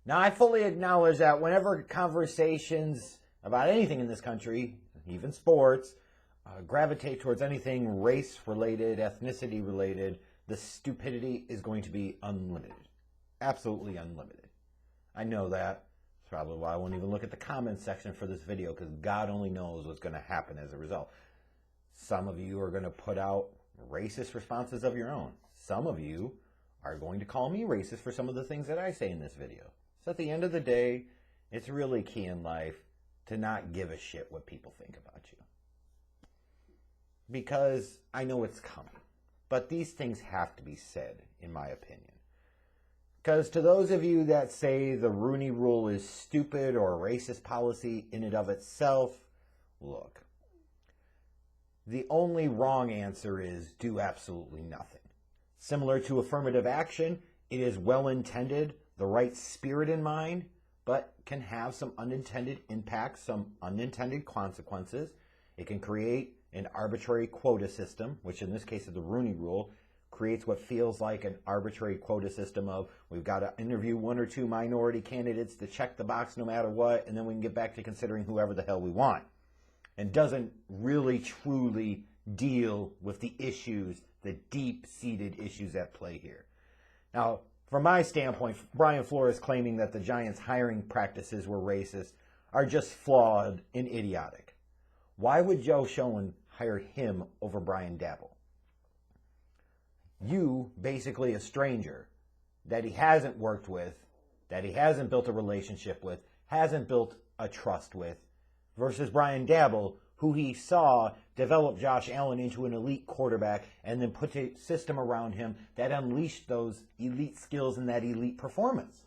Now, I fully acknowledge that whenever conversations about anything in this country, even sports, gravitate towards anything race-related, ethnicity-related, the stupidity is going to be unlimited. Absolutely unlimited. I know that. That's probably why I won't even look at the comments section for this video, because God only knows what's going to happen as a result. Some of you are going to put out racist responses of your own. Some of you are going to call me racist for some of the things that I say in this video. So at the end of the day, it's really key in life to not give a shit what people think about you. Because I know it's coming. But these things have to be said, in my opinion. Because to those of you that say the Rooney Rule is stupid or a racist policy in and of itself, look. The only wrong answer is do absolutely nothing. Similar to affirmative action, it is well-intended, the right spirit in mind, but can have some unintended impacts, some unintended consequences. It can create an arbitrary quota system, which in this case is the Rooney Rule, creates what feels like an arbitrary quota system of we've got to interview one or two minority candidates to check the box no matter what, and then we can get back to considering whoever the hell we want. And doesn't really truly deal with the issues, the deep-seated issues at play here. Now, from my standpoint, Brian Flores claiming that the Giants' hiring practices were racist are just flawed and idiotic. Why would Joe Schoen hire him over Brian Daboll? You, basically a stranger that he hasn't worked with, that he hasn't built a relationship with, hasn't built a trust with, versus Brian Daboll, who he saw develop Josh Allen into an elite quarterback and then put a system around him that unleashed those elite skills and that elite performance.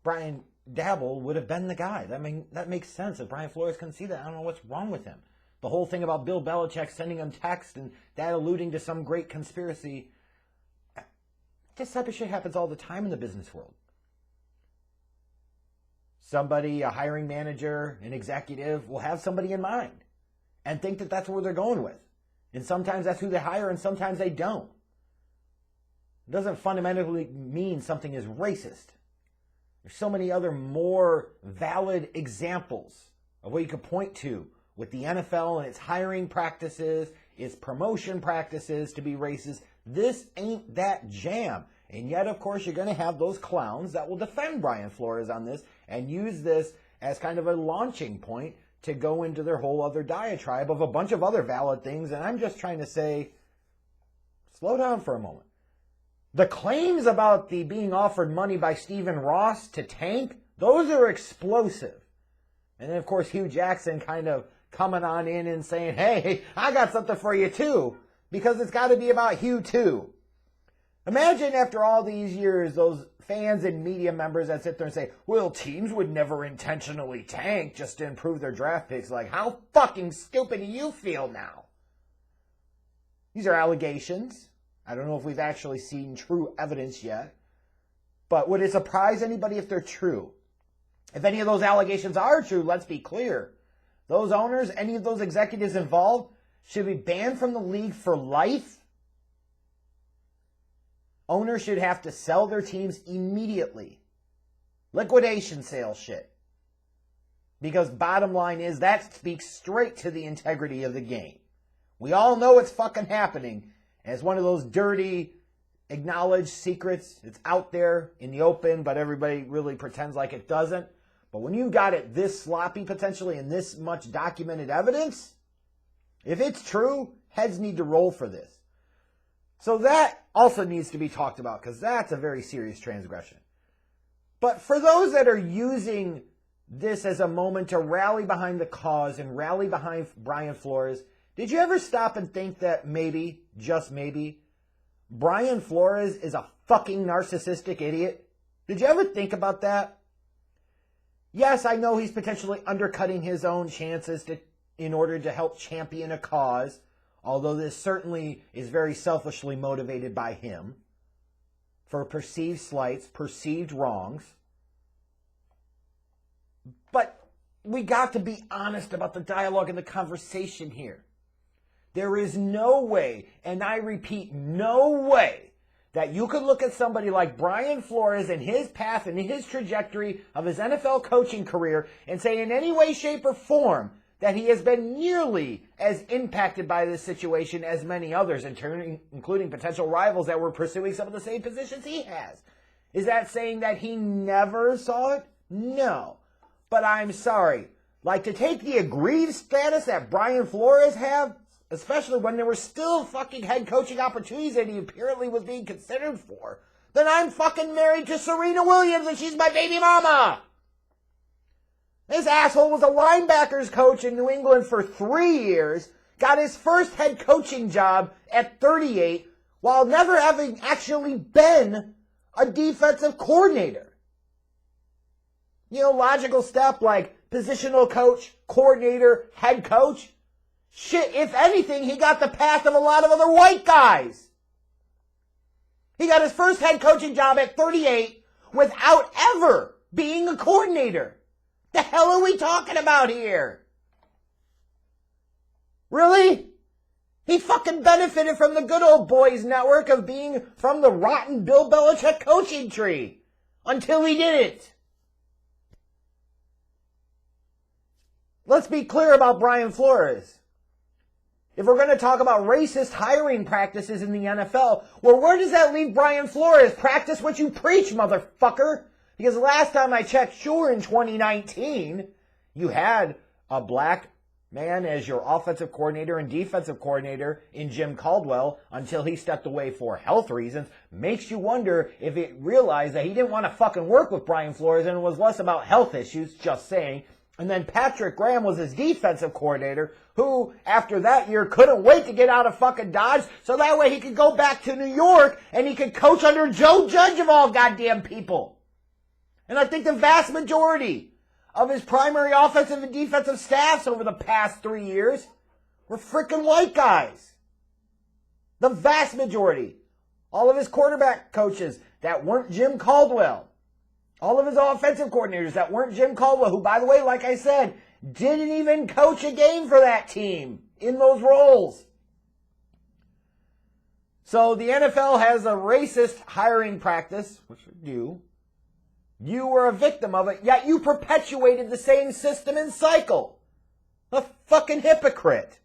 Brian Daboll would have been the guy. That makes sense. If Brian Flores couldn't see that, I don't know what's wrong with him. The whole thing about Bill Belichick sending him text and that alluding to some great conspiracy, this type of shit happens all the time in the business world. Somebody, a hiring manager, an executive, will have somebody in mind and think that that's where they're going with. And sometimes that's who they hire and sometimes they don't. It doesn't fundamentally mean something is racist. There's so many other more valid examples of what you could point to with the NFL and its hiring practices, its promotion practices to be racist. This ain't that jam. And yet, of course, you're going to have those clowns that will defend Brian Flores on this and use this as kind of a launching point to go into their whole other diatribe of a bunch of other valid things. And I'm just trying to say, slow down for a moment. The claims about the being offered money by Stephen Ross to tank, those are explosive. And then, of course, Hugh Jackson kind of coming on in and saying, hey, I got something for you too, because it's got to be about Hugh too. Imagine after all these years, those fans and media members that sit there and say, well, teams would never intentionally tank just to improve their draft picks. Like, how fucking stupid do you feel now? These are allegations. I don't know if we've actually seen true evidence yet. But would it surprise anybody if they're true? If any of those allegations are true, let's be clear. Those owners, any of those executives involved, should be banned from the league for life. Owners should have to sell their teams immediately. Liquidation sale shit. Because bottom line is, that speaks straight to the integrity of the game. We all know it's fucking happening. And it's one of those dirty, acknowledged secrets. It's out there in the open, but everybody really pretends like it doesn't. But when you got it this sloppy potentially and this much documented evidence, if it's true, heads need to roll for this. So that also needs to be talked about because that's a very serious transgression. But for those that are using this as a moment to rally behind the cause and rally behind Brian Flores, did you ever stop and think that maybe, just maybe, Brian Flores is a fucking narcissistic idiot? Did you ever think about that? Yes, I know he's potentially undercutting his own chances in order to help champion a cause, although this certainly is very selfishly motivated by him for perceived slights, perceived wrongs. But we got to be honest about the dialogue and the conversation here. There is no way, and I repeat, no way, that you could look at somebody like Brian Flores and his path and his trajectory of his NFL coaching career and say in any way, shape, or form that he has been nearly as impacted by this situation as many others, including potential rivals that were pursuing some of the same positions he has. Is that saying that he never saw it? No. But I'm sorry. Like, to take the aggrieved status that Brian Flores had, especially when there were still fucking head coaching opportunities that he apparently was being considered for, then I'm fucking married to Serena Williams and she's my baby mama. This asshole was a linebackers coach in New England for 3 years, got his first head coaching job at 38 while never having actually been a defensive coordinator. You know, logical step like positional coach, coordinator, head coach. Shit, if anything, he got the path of a lot of other white guys. He got his first head coaching job at 38 without ever being a coordinator. The hell are we talking about here? Really? He fucking benefited from the good old boys network of being from the rotten Bill Belichick coaching tree until he didn't. Let's be clear about Brian Flores. If we're going to talk about racist hiring practices in the NFL, well, where does that leave Brian Flores? Practice what you preach, motherfucker. Because last time I checked, sure, in 2019, you had a black man as your offensive coordinator and defensive coordinator in Jim Caldwell until he stepped away for health reasons. Makes you wonder if it realized that he didn't want to fucking work with Brian Flores and it was less about health issues, just saying. And then Patrick Graham was his defensive coordinator, who, after that year, couldn't wait to get out of fucking Dodge, so that way he could go back to New York and he could coach under Joe Judge of all goddamn people. And I think the vast majority of his primary offensive and defensive staffs over the past 3 years were freaking white guys. The vast majority. All of his quarterback coaches that weren't Jim Caldwell. All of his offensive coordinators that weren't Jim Caldwell, who, by the way, like I said, didn't even coach a game for that team in those roles. So the NFL has a racist hiring practice, which you were a victim of it, yet you perpetuated the same system and cycle. A fucking hypocrite.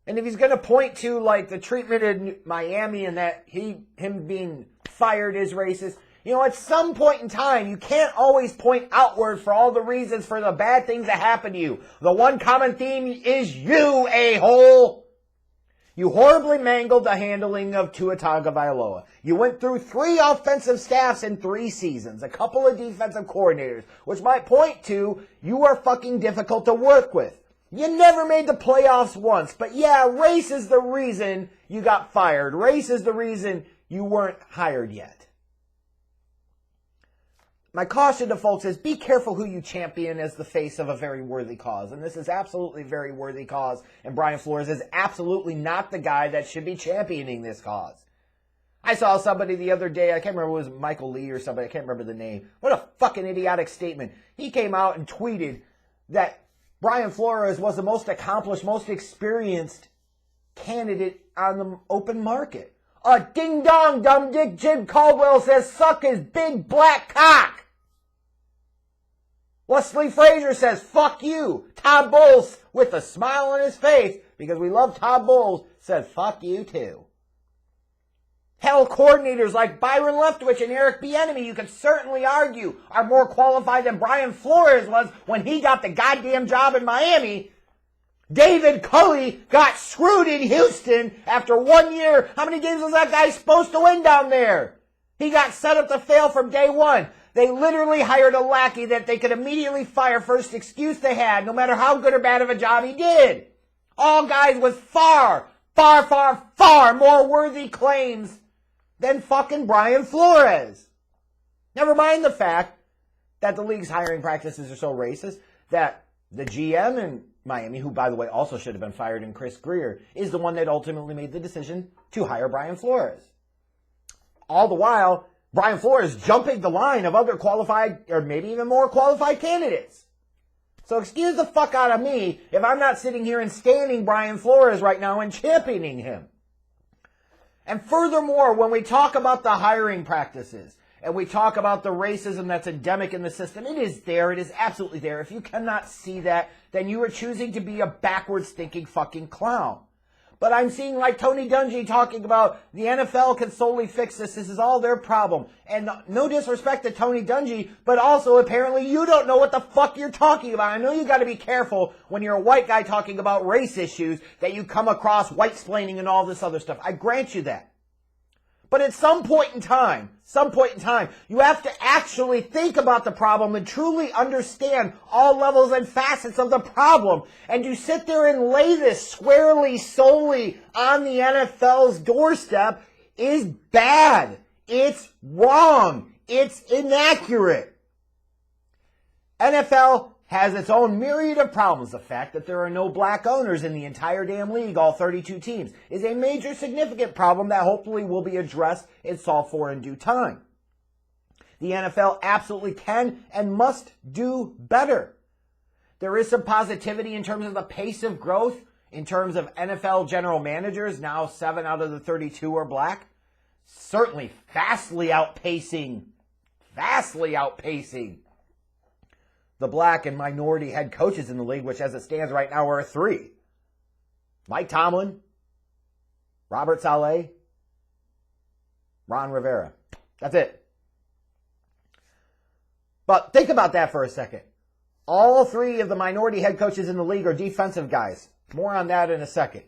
And if he's going to point to, like, the treatment in Miami and that him being fired is racist, you know, at some point in time, you can't always point outward for all the reasons for the bad things that happen to you. The one common theme is you, a-hole. You horribly mangled the handling of Tua Tagovailoa. You went through 3 offensive staffs in 3 seasons, a couple of defensive coordinators, which might point to you are fucking difficult to work with. You never made the playoffs once, but yeah, race is the reason you got fired. Race is the reason you weren't hired yet. My caution to folks is be careful who you champion as the face of a very worthy cause. And this is absolutely a very worthy cause. And Brian Flores is absolutely not the guy that should be championing this cause. I saw somebody the other day, I can't remember, it was Michael Lee or somebody, I can't remember the name. What a fucking idiotic statement. He came out and tweeted that Brian Flores was the most accomplished, most experienced candidate on the open market. Ding-dong, dumb dick Jim Caldwell says suck his big black cock. Wesley Frazier says, fuck you. Todd Bowles, with a smile on his face, because we love Todd Bowles, said, fuck you too. Hell, coordinators like Byron Leftwich and Eric Bieniemy, you could certainly argue, are more qualified than Brian Flores was when he got the goddamn job in Miami. David Culley got screwed in Houston after 1 year. How many games was that guy supposed to win down there? He got set up to fail from day one. They literally hired a lackey that they could immediately fire first excuse they had, no matter how good or bad of a job he did. All guys with far, far, far, far more worthy claims than fucking Brian Flores. Never mind the fact that the league's hiring practices are so racist that the GM in Miami, who, by the way, also should have been fired, and Chris Greer, is the one that ultimately made the decision to hire Brian Flores. All the while, Brian Flores jumping the line of other qualified, or maybe even more qualified candidates. So excuse the fuck out of me if I'm not sitting here and standing Brian Flores right now and championing him. And furthermore, when we talk about the hiring practices and we talk about the racism that's endemic in the system, it is there. It is absolutely there. If you cannot see that, then you are choosing to be a backwards thinking fucking clown. But I'm seeing like Tony Dungy talking about the NFL can solely fix this. This is all their problem. And no disrespect to Tony Dungy, but also apparently you don't know what the fuck you're talking about. I know you got to be careful when you're a white guy talking about race issues that you come across white-splaining and all this other stuff. I grant you that. But at some point in time, you have to actually think about the problem and truly understand all levels and facets of the problem. And to sit there and lay this squarely, solely on the NFL's doorstep is bad. It's wrong. It's inaccurate. NFL has its own myriad of problems. The fact that there are no black owners in the entire damn league, all 32 teams, is a major significant problem that hopefully will be addressed and solved for in due time. The NFL absolutely can and must do better. There is some positivity in terms of the pace of growth, in terms of NFL general managers. Now 7 out of the 32 are black. Certainly vastly outpacing the black and minority head coaches in the league, which as it stands right now are 3. Mike Tomlin, Robert Saleh, Ron Rivera. That's it. But think about that for a second. All 3 of the minority head coaches in the league are defensive guys. More on that in a second.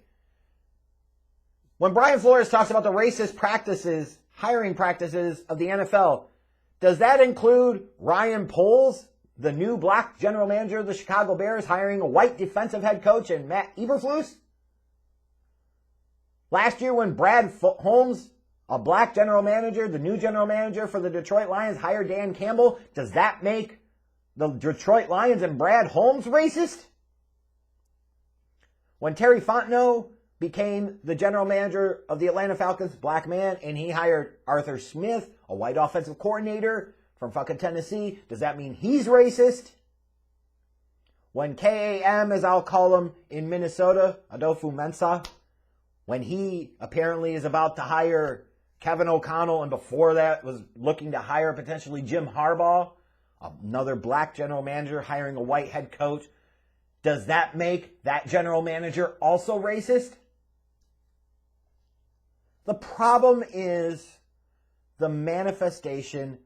When Brian Flores talks about the racist practices, hiring practices of the NFL, does that include Ryan Poles, the new black general manager of the Chicago Bears, hiring a white defensive head coach and Matt Eberflus? Last year when Brad Holmes, a black general manager, the new general manager for the Detroit Lions, hired Dan Campbell, does that make the Detroit Lions and Brad Holmes racist? When Terry Fontenot became the general manager of the Atlanta Falcons, black man, and he hired Arthur Smith, a white offensive coordinator from fucking Tennessee, does that mean he's racist? When KAM, as I'll call him in Minnesota, Adolfo Mensah, when he apparently is about to hire Kevin O'Connell and before that was looking to hire potentially Jim Harbaugh, another black general manager hiring a white head coach, does that make that general manager also racist? The problem is the manifestation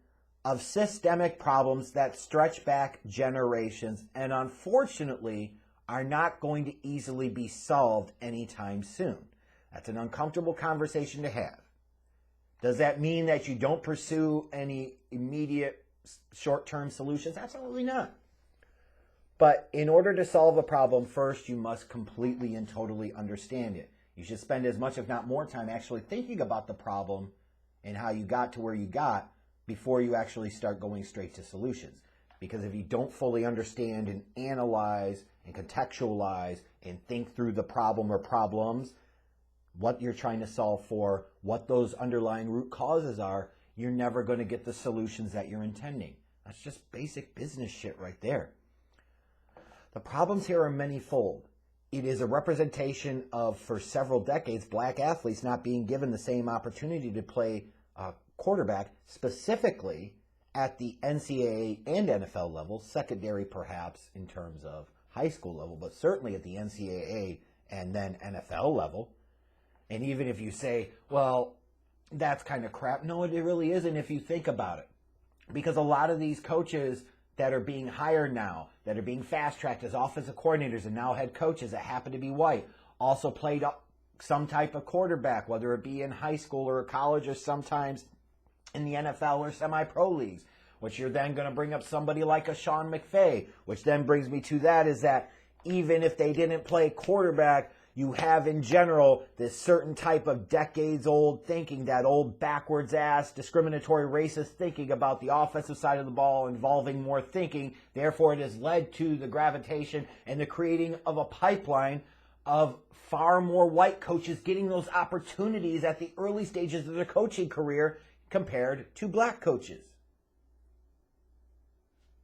of systemic problems that stretch back generations and unfortunately are not going to easily be solved anytime soon. That's an uncomfortable conversation to have. Does that mean that you don't pursue any immediate short-term solutions? Absolutely not. But in order to solve a problem, first you must completely and totally understand it. You should spend as much, if not more time, actually thinking about the problem and how you got to where you got before you actually start going straight to solutions. Because if you don't fully understand and analyze and contextualize and think through the problem or problems, what you're trying to solve for, what those underlying root causes are, you're never going to get the solutions that you're intending. That's just basic business shit right there. The problems here are manyfold. It is a representation of, for several decades, black athletes not being given the same opportunity to play quarterback, specifically at the NCAA and NFL level, secondary perhaps in terms of high school level, but certainly at the NCAA and then NFL level. And even if you say, well, that's kind of crap, no, it really isn't if you think about it. Because a lot of these coaches that are being hired now, that are being fast-tracked as offensive coordinators and now head coaches that happen to be white, also played some type of quarterback, whether it be in high school or college or sometimes in the NFL or semi-pro leagues, which you're then going to bring up somebody like a Sean McVay, which then brings me to that is that even if they didn't play quarterback, you have in general this certain type of decades-old thinking, that old backwards-ass, discriminatory, racist thinking about the offensive side of the ball involving more thinking. Therefore, it has led to the gravitation and the creating of a pipeline of far more white coaches getting those opportunities at the early stages of their coaching career compared to black coaches.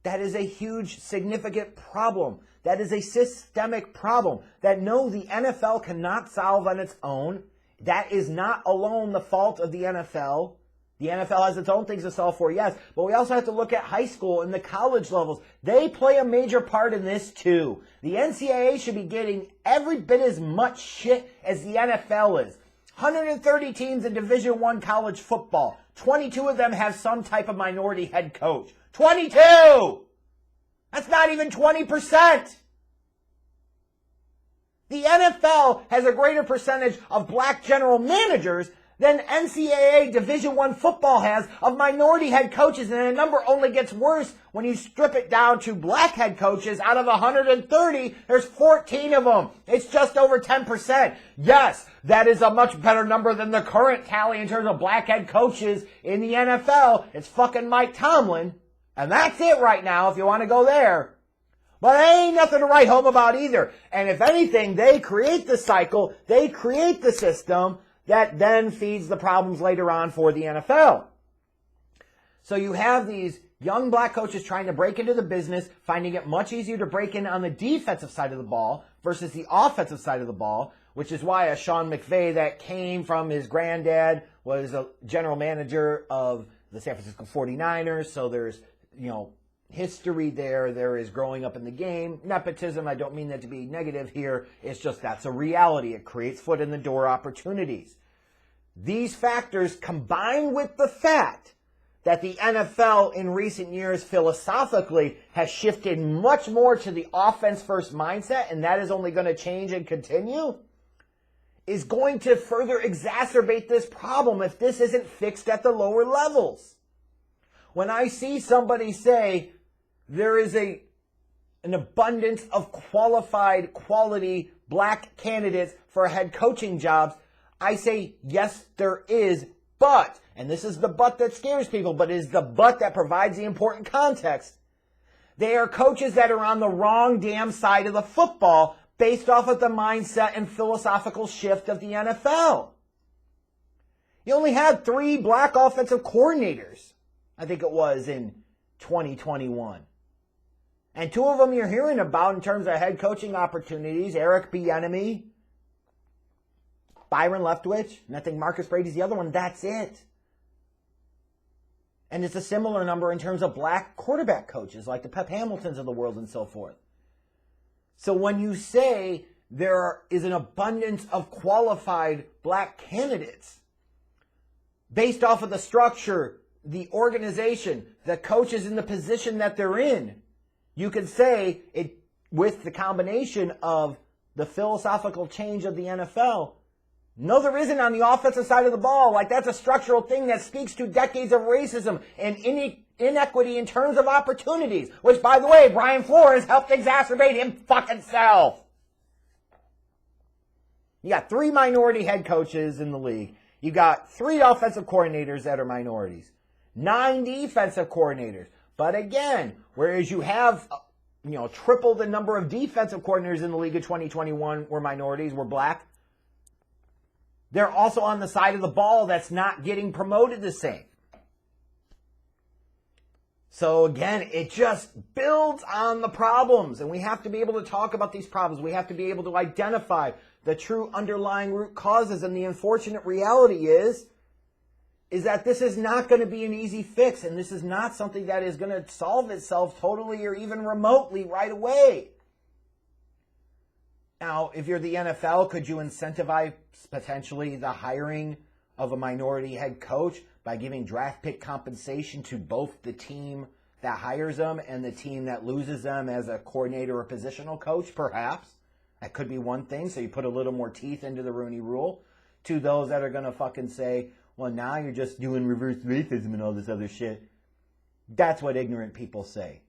That is a huge, significant problem. That is a systemic problem that no, the NFL cannot solve on its own. that is not alone the fault of the NFL. The NFL has its own things to solve for, yes, but we also have to look at high school and the college levels. They play a major part in this too. The NCAA should be getting every bit as much shit as the NFL is. 130 teams in Division I college football. 22 of them have some type of minority head coach. 22! That's not even 20%. The NFL has a greater percentage of black general managers than NCAA Division I football has of minority head coaches, and the number only gets worse when you strip it down to black head coaches. Out of 130, there's 14 of them. It's just over 10%. Yes, that is a much better number than the current tally in terms of black head coaches in the NFL. It's fucking Mike Tomlin, and that's it right now if you want to go there. But there ain't nothing to write home about either. And if anything, they create the cycle, they create the system that then feeds the problems later on for the NFL. So you have these young black coaches trying to break into the business, finding it much easier to break in on the defensive side of the ball versus the offensive side of the ball, which is why a Sean McVay that came from his granddad was a general manager of the San Francisco 49ers. So there's, history there. There is growing up in the game. Nepotism, I don't mean that to be negative here. It's just that's a reality. It creates foot in the door opportunities. These factors combined with the fact that the NFL in recent years philosophically has shifted much more to the offense first mindset, and that is only going to change and continue, is going to further exacerbate this problem if this isn't fixed at the lower levels. When I see somebody say there is an abundance of qualified, quality black candidates for head coaching jobs, I say, yes, there is, but, and this is the but that scares people, but is the but that provides the important context. They are coaches that are on the wrong damn side of the football based off of the mindset and philosophical shift of the NFL. You only had 3 black offensive coordinators, I think it was, in 2021. And 2 of them you're hearing about in terms of head coaching opportunities, Eric Bieniemy, Byron Leftwich, and I think Marcus Brady's the other one. That's it. And it's a similar number in terms of black quarterback coaches like the Pep Hamiltons of the world and so forth. So when you say there is an abundance of qualified black candidates based off of the structure, the organization, the coaches in the position that they're in, you could say it with the combination of the philosophical change of the NFL. No, there isn't on the offensive side of the ball. Like, that's a structural thing that speaks to decades of racism and inequity in terms of opportunities, which, by the way, Brian Flores helped exacerbate him fucking self. You got 3 minority head coaches in the league. You got 3 offensive coordinators that are minorities. 9 defensive coordinators. But again, whereas you have, triple the number of defensive coordinators in the league of 2021 were minorities, were black, they're also on the side of the ball that's not getting promoted the same. So again, it just builds on the problems, and we have to be able to talk about these problems. We have to be able to identify the true underlying root causes, and the unfortunate reality is that this is not going to be an easy fix, and this is not something that is going to solve itself totally or even remotely right away. Now, if you're the NFL, could you incentivize potentially the hiring of a minority head coach by giving draft pick compensation to both the team that hires them and the team that loses them as a coordinator or positional coach? Perhaps. That could be one thing, so you put a little more teeth into the Rooney Rule. To those that are going to fucking say, well, now you're just doing reverse racism and all this other shit. That's what ignorant people say.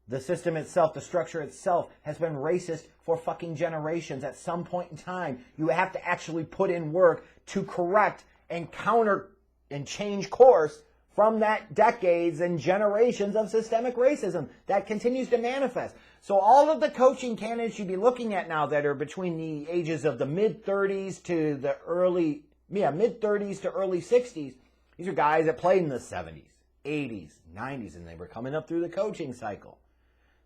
The system itself, the structure itself, has been racist for fucking generations. At some point in time, you have to actually put in work to correct and counter and change course from that decades and generations of systemic racism that continues to manifest. So all of the coaching candidates you'd be looking at now that are between the ages of the mid-30s to the mid-30s to early 60s, these are guys that played in the 70s, 80s, 90s, and they were coming up through the coaching cycle.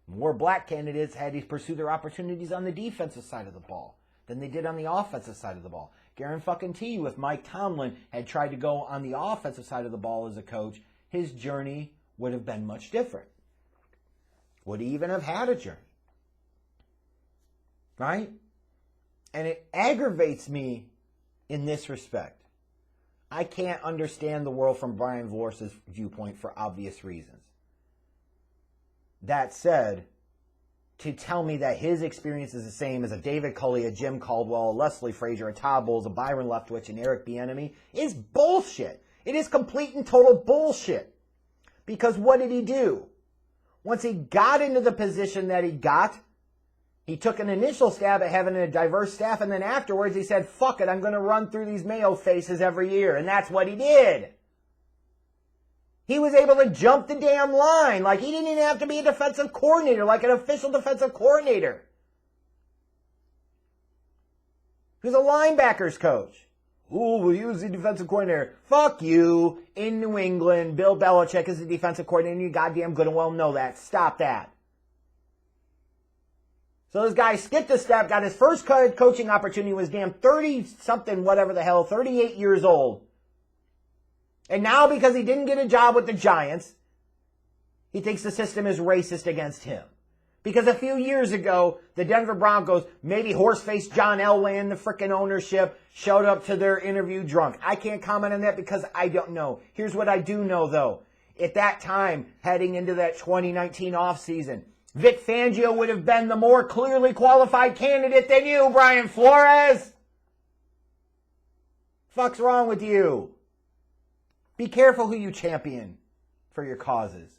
More black candidates had to pursue their opportunities on the defensive side of the ball than they did on the offensive side of the ball. Guarantee you, if Mike Tomlin had tried to go on the offensive side of the ball as a coach, his journey would have been much different. Would he even have had a journey? Right? And it aggravates me in this respect. I can't understand the world from Brian Flores' viewpoint for obvious reasons. That said, to tell me that his experience is the same as a David Culley, a Jim Caldwell, a Leslie Frazier, a Todd Bowles, a Byron Leftwich, and Eric Bieniemy is bullshit. It is complete and total bullshit. Because what did he do? Once he got into the position that he got, he took an initial stab at having a diverse staff, and then afterwards he said, fuck it, I'm going to run through these Mayo faces every year. And that's what he did. He was able to jump the damn line. Like, he didn't even have to be a defensive coordinator, like an official defensive coordinator. He was a linebackers coach. Ooh, well, he was the defensive coordinator. Fuck you. In New England, Bill Belichick is the defensive coordinator, and you goddamn good and well know that. Stop that. So this guy skipped a step, got his first coaching opportunity, was damn 30-something, whatever the hell, 38 years old. And now because he didn't get a job with the Giants, he thinks the system is racist against him. Because a few years ago, the Denver Broncos, maybe horse-faced John Elway and the frickin' ownership, showed up to their interview drunk. I can't comment on that because I don't know. Here's what I do know, though. At that time, heading into that 2019 offseason, Vic Fangio would have been the more clearly qualified candidate than you, Brian Flores. Fuck's wrong with you? Be careful who you champion for your causes.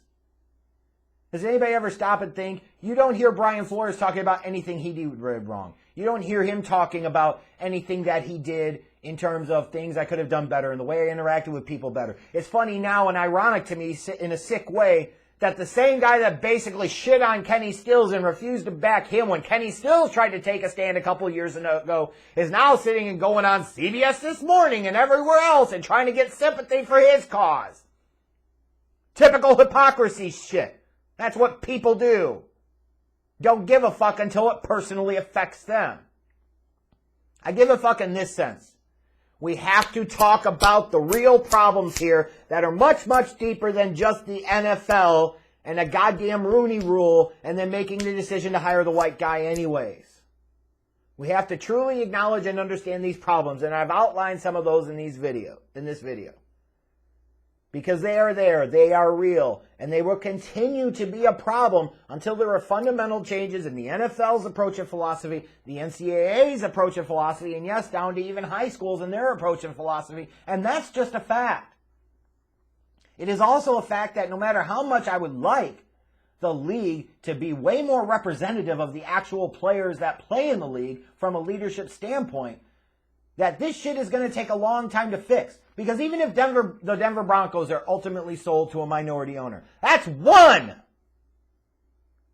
Does anybody ever stop and think? You don't hear Brian Flores talking about anything he did wrong. You don't hear him talking about anything that he did in terms of things I could have done better and the way I interacted with people better. It's funny now and ironic to me in a sick way that the same guy that basically shit on Kenny Stills and refused to back him when Kenny Stills tried to take a stand a couple years ago is now sitting and going on CBS This Morning and everywhere else and trying to get sympathy for his cause. Typical hypocrisy shit. That's what people do. Don't give a fuck until it personally affects them. I give a fuck in this sense. We have to talk about the real problems here that are much, much deeper than just the NFL and a goddamn Rooney Rule and then making the decision to hire the white guy anyways. We have to truly acknowledge and understand these problems, and I've outlined some of those in this video. Because they are there, they are real, and they will continue to be a problem until there are fundamental changes in the NFL's approach and philosophy, the NCAA's approach and philosophy, and yes, down to even high schools and their approach and philosophy, and that's just a fact. It is also a fact that no matter how much I would like the league to be way more representative of the actual players that play in the league from a leadership standpoint, that this shit is going to take a long time to fix. Because even if the Denver Broncos are ultimately sold to a minority owner, that's one.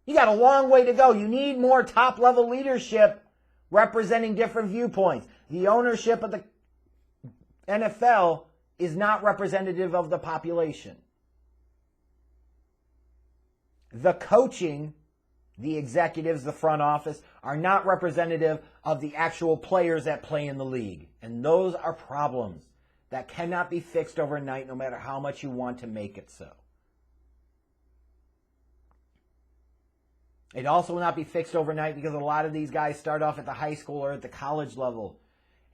You got a long way to go. You need more top-level leadership representing different viewpoints. The ownership of the NFL is not representative of the population. The coaching, the executives, the front office, are not representative of the actual players that play in the league. And those are problems that cannot be fixed overnight no matter how much you want to make it so. It also will not be fixed overnight because a lot of these guys start off at the high school or at the college level,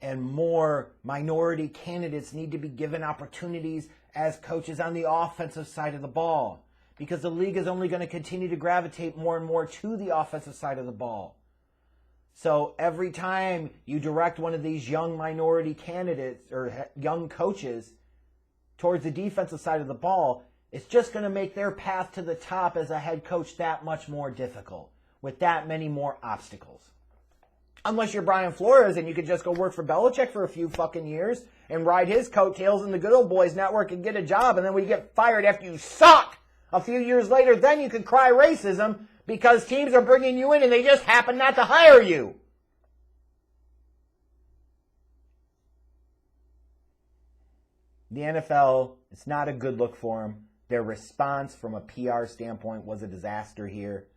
and more minority candidates need to be given opportunities as coaches on the offensive side of the ball, because the league is only going to continue to gravitate more and more to the offensive side of the ball. So every time you direct one of these young minority candidates or young coaches towards the defensive side of the ball, it's just going to make their path to the top as a head coach that much more difficult, with that many more obstacles. Unless you're Brian Flores and you could just go work for Belichick for a few fucking years and ride his coattails in the Good Old Boys Network and get a job, and then when you get fired after you suck a few years later, then you could cry racism because teams are bringing you in and they just happen not to hire you. The NFL, it's not a good look for them. Their response from a PR standpoint was a disaster here.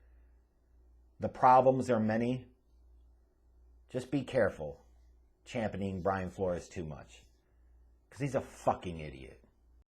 The problems are many. Just be careful. championing Brian Flores too much. Because he's a fucking idiot.